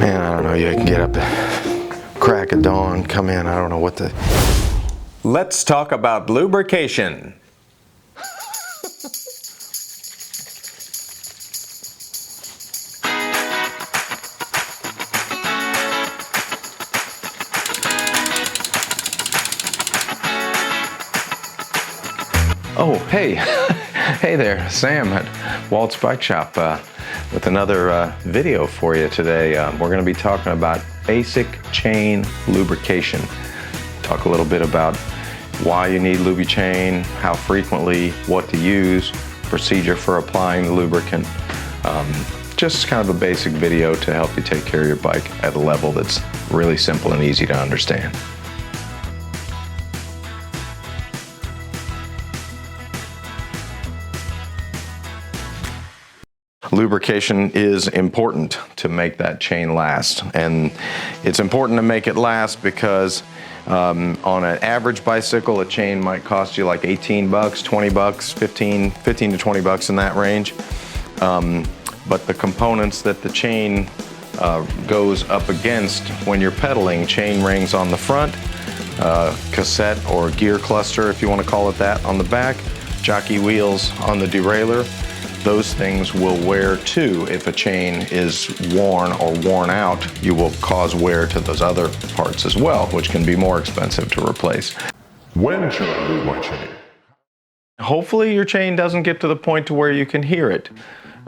Man, I don't know, you can get up the crack of dawn, come in, I don't know what the... Let's talk about lubrication. Oh, hey, hey there, Sam at Walt's Bike Shop with another video for you today. We're going to be talking about basic chain lubrication. Talk a little bit about why you need lubricating, how frequently, what to use, procedure for applying the lubricant. Just kind of a basic video to help you take care of your bike at a level that's really simple and easy to understand. Lubrication is important to make that chain last, and it's important to make it last because on an average bicycle a chain might cost you like 18 bucks, 20 bucks, 15 to 20 bucks in that range, but the components that the chain goes up against when you're pedaling, chain rings on the front, cassette or gear cluster if you want to call it that on the back, jockey wheels on the derailleur, those things will wear too. If a chain is worn or worn out, you will cause wear to those other parts as well, which can be more expensive to replace. When should I lube my chain? Hopefully your chain doesn't get to the point to where you can hear it.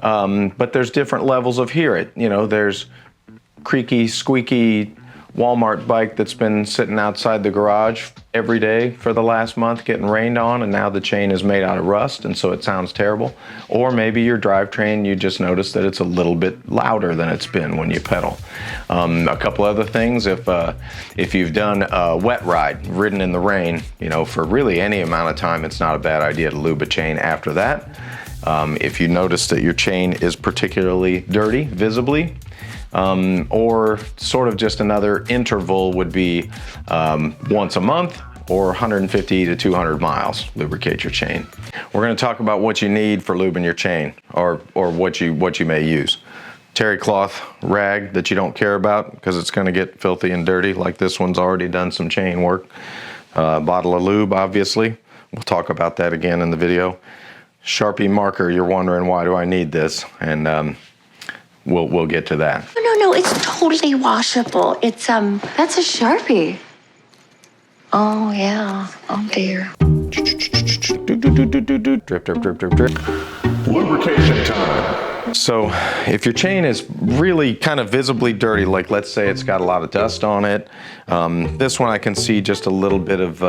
But there's different levels of hear it. You know, there's creaky, squeaky Walmart bike that's been sitting outside the garage every day for the last month getting rained on, and now the chain is made out of rust and so it sounds terrible. Or maybe your drivetrain, you just notice that it's a little bit louder than it's been when you pedal. A couple other things, if you've done a wet ride, ridden in the rain, you know, for really any amount of time, it's not a bad idea to lube a chain after that. If you notice that your chain is particularly dirty, visibly, or sort of just another interval would be once a month or 150 to 200 miles, lubricate your chain. We're going to talk about what you need for lubing your chain, or what you may use. Terry cloth rag that you don't care about because it's going to get filthy and dirty, like this one's already done some chain work. Bottle of lube, obviously. We'll talk about that again in the video. Sharpie marker, you're wondering why do I need this, and we'll get to that. No, it's totally washable. It's that's a Sharpie. Oh yeah. Oh dear. Drip, drip, drip, drip, drip. Lubrication time. So if your chain is really kind of visibly dirty, like let's say it's got a lot of dust on it, this one I can see just a little bit of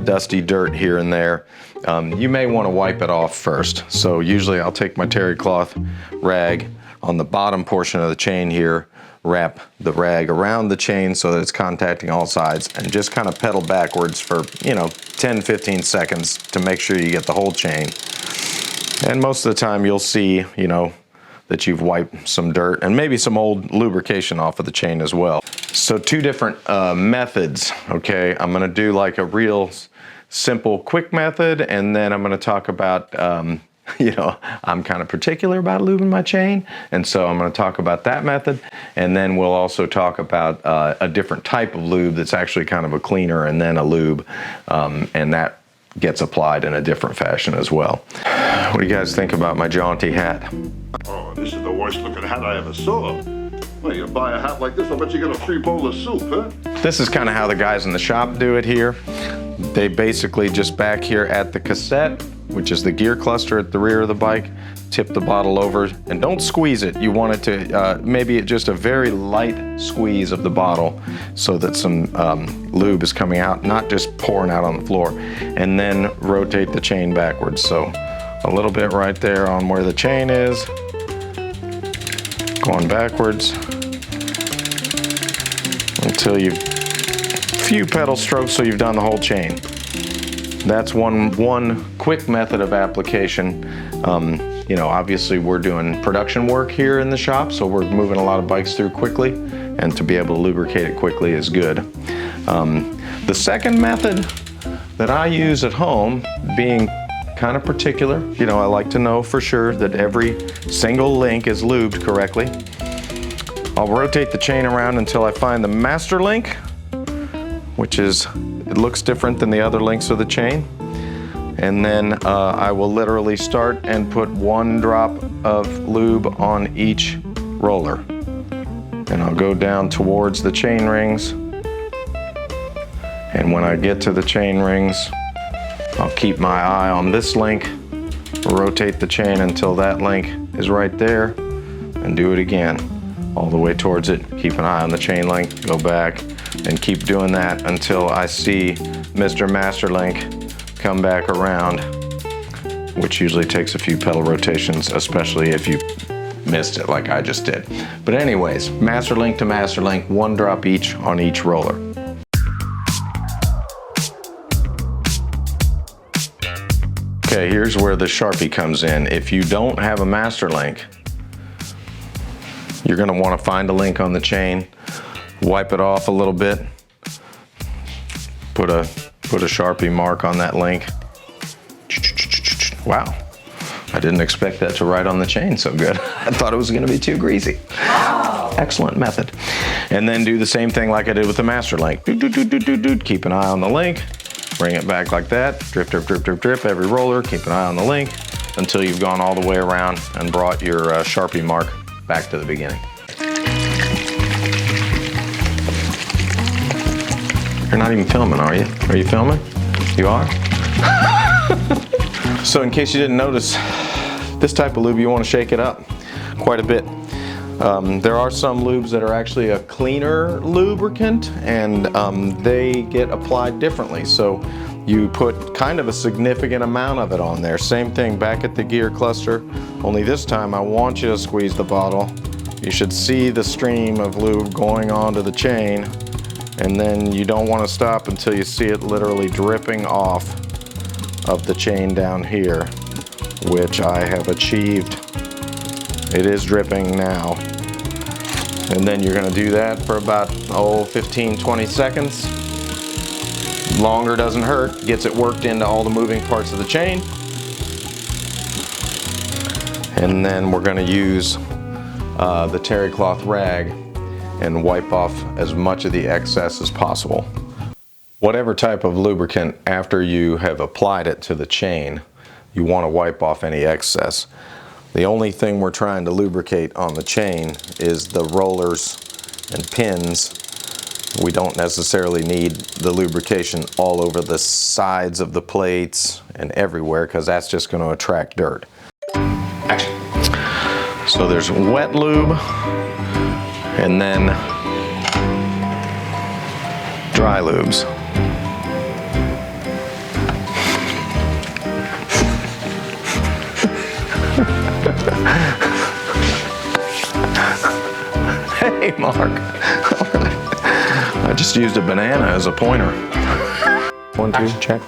dusty dirt here and there. You may want to wipe it off first. So usually I'll take my terry cloth rag on the bottom portion of the chain here, wrap the rag around the chain so that it's contacting all sides, and just kind of pedal backwards for, 10-15 seconds to make sure you get the whole chain. And most of the time you'll see, that you've wiped some dirt and maybe some old lubrication off of the chain as well. So two different methods, okay? I'm gonna do like a real simple, quick method, and then I'm gonna talk about, I'm kind of particular about lubing my chain, and so I'm gonna talk about that method, and then we'll also talk about a different type of lube that's actually kind of a cleaner and then a lube, and that gets applied in a different fashion as well. What do you guys think about my jaunty hat? Oh, this is the worst looking hat I ever saw. Well, you buy a hat like this, I bet you get a free bowl of soup, huh? This is kind of how the guys in the shop do it here. They basically just back here at the cassette, which is the gear cluster at the rear of the bike, tip the bottle over, and don't squeeze it. You want it to, maybe just a very light squeeze of the bottle so that some lube is coming out, not just pouring out on the floor. And then rotate the chain backwards. So a little bit right there on where the chain is, going backwards until you've few pedal strokes so you've done the whole chain. That's one quick method of application. Obviously we're doing production work here in the shop, so we're moving a lot of bikes through quickly, and to be able to lubricate it quickly is good. The second method that I use at home, being kind of particular, I like to know for sure that every single link is lubed correctly. I'll rotate the chain around until I find the master link, which is, it looks different than the other links of the chain. And then I will literally start and put 1 drop of lube on each roller. And I'll go down towards the chain rings. And when I get to the chain rings, I'll keep my eye on this link, rotate the chain until that link is right there, and do it again. All the way towards it, keep an eye on the chain link, go back, and keep doing that until I see Mr. Master Link come back around, which usually takes a few pedal rotations, especially if you missed it like I just did. But anyways, master link to master link, 1 drop each on each roller. Okay, here's where the Sharpie comes in. If you don't have a master link, you're gonna wanna find a link on the chain, wipe it off a little bit, put a Sharpie mark on that link. Wow, I didn't expect that to write on the chain so good. I thought it was gonna be too greasy. Excellent method. And then do the same thing like I did with the master link. Keep an eye on the link, bring it back like that, drip, drip, drip, drip, drip, every roller, keep an eye on the link until you've gone all the way around and brought your Sharpie mark back to the beginning. You're not even filming, are you? Are you filming? You are? So in case you didn't notice, this type of lube, you want to shake it up quite a bit. There are some lubes that are actually a cleaner lubricant, and they get applied differently. So you put kind of a significant amount of it on there. Same thing back at the gear cluster, only this time I want you to squeeze the bottle. You should see the stream of lube going onto the chain, and then you don't want to stop until you see it literally dripping off of the chain down here, which I have achieved. It is dripping now. And then you're going to do that for about 15-20 seconds. Longer doesn't hurt, gets it worked into all the moving parts of the chain. And then we're going to use the terry cloth rag and wipe off as much of the excess as possible. Whatever type of lubricant, after you have applied it to the chain, you want to wipe off any excess. The only thing we're trying to lubricate on the chain is the rollers and pins. We don't necessarily need the lubrication all over the sides of the plates and everywhere, because that's just going to attract dirt. Action. So there's wet lube and then dry lubes. Hey, Mark. I just used a banana as a pointer. 1, 2, check.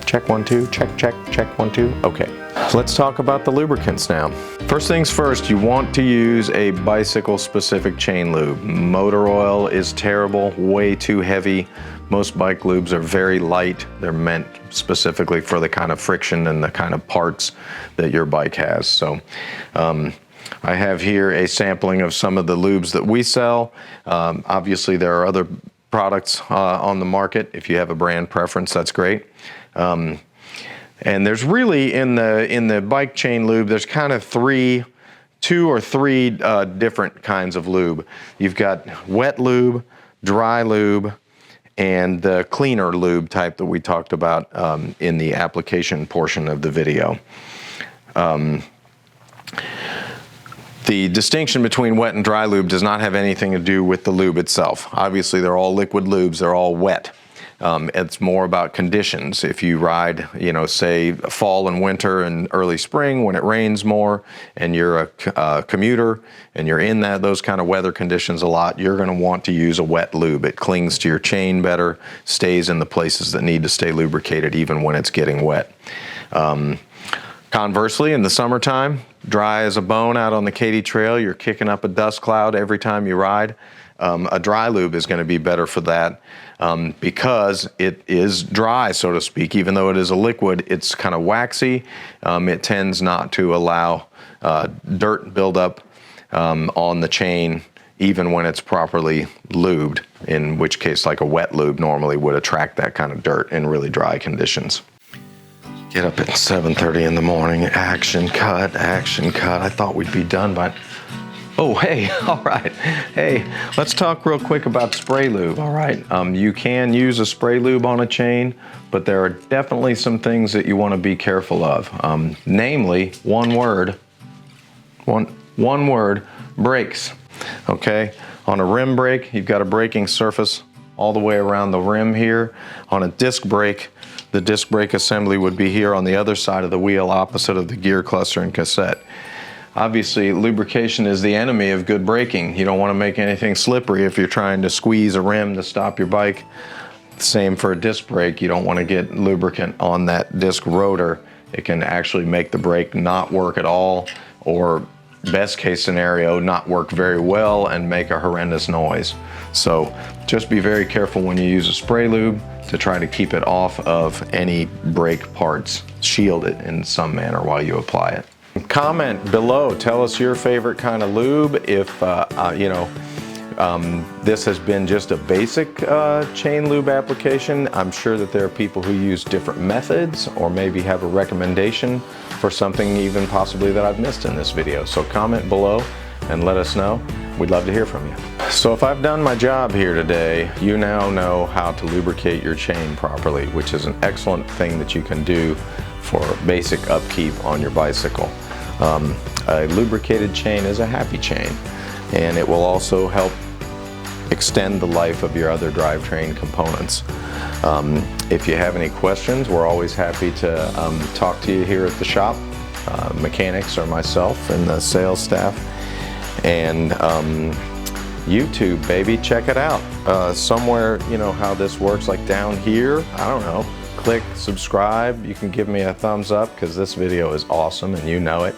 Check 1, 2, check, check, check 1, 2. Okay. So let's talk about the lubricants now. First things first, you want to use a bicycle specific chain lube. Motor oil is terrible, way too heavy. Most bike lubes are very light. They're meant specifically for the kind of friction and the kind of parts that your bike has. So I have here a sampling of some of the lubes that we sell. Obviously there are other products on the market. If you have a brand preference, that's great. And there's really in the bike chain lube, there's kind of two or three different kinds of lube. You've got wet lube, dry lube, and the cleaner lube type that we talked about in the application portion of the video. The distinction between wet and dry lube does not have anything to do with the lube itself. Obviously, they're all liquid lubes, they're all wet. It's more about conditions. If you ride, say fall and winter and early spring when it rains more, and you're a commuter and you're in those kind of weather conditions a lot, you're going to want to use a wet lube. It clings to your chain better, stays in the places that need to stay lubricated even when it's getting wet. Conversely, in the summertime, dry as a bone out on the Katy Trail, you're kicking up a dust cloud every time you ride. A dry lube is going to be better for that because it is dry, so to speak. Even though it is a liquid, it's kind of waxy. It tends not to allow dirt buildup on the chain even when it's properly lubed, in which case like a wet lube normally would attract that kind of dirt in really dry conditions. Get up at 7:30 in the morning, action cut, action cut. I thought we'd be done by... Oh, hey, all right. Hey, let's talk real quick about spray lube, all right? You can use a spray lube on a chain, but there are definitely some things that you want to be careful of. Namely, one word, brakes, okay? On a rim brake, you've got a braking surface all the way around the rim here. On a disc brake, the disc brake assembly would be here on the other side of the wheel, opposite of the gear cluster and cassette. Obviously, lubrication is the enemy of good braking. You don't want to make anything slippery if you're trying to squeeze a rim to stop your bike. Same for a disc brake. You don't want to get lubricant on that disc rotor. It can actually make the brake not work at all, or best case scenario, not work very well and make a horrendous noise. So just be very careful when you use a spray lube to try to keep it off of any brake parts. Shield it in some manner while you apply it. Comment below, tell us your favorite kind of lube. If this has been just a basic chain lube application, I'm sure that there are people who use different methods or maybe have a recommendation for something even possibly that I've missed in this video. So comment below and let us know. We'd love to hear from you. So if I've done my job here today, you now know how to lubricate your chain properly, which is an excellent thing that you can do for basic upkeep on your bicycle. A lubricated chain is a happy chain, and it will also help extend the life of your other drivetrain components. If you have any questions, we're always happy to talk to you here at the shop, mechanics or myself and the sales staff. And YouTube, baby, check it out. Somewhere, you know how this works, like down here, I don't know, click subscribe. You can give me a thumbs up because this video is awesome and you know it.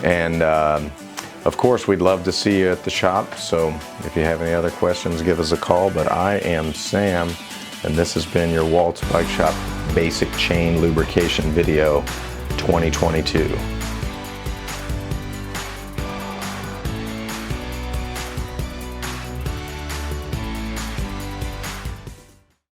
And of course, we'd love to see you at the shop. So if you have any other questions, give us a call. But I am Sam, and this has been your Walt's Bike Shop Basic Chain Lubrication Video 2022.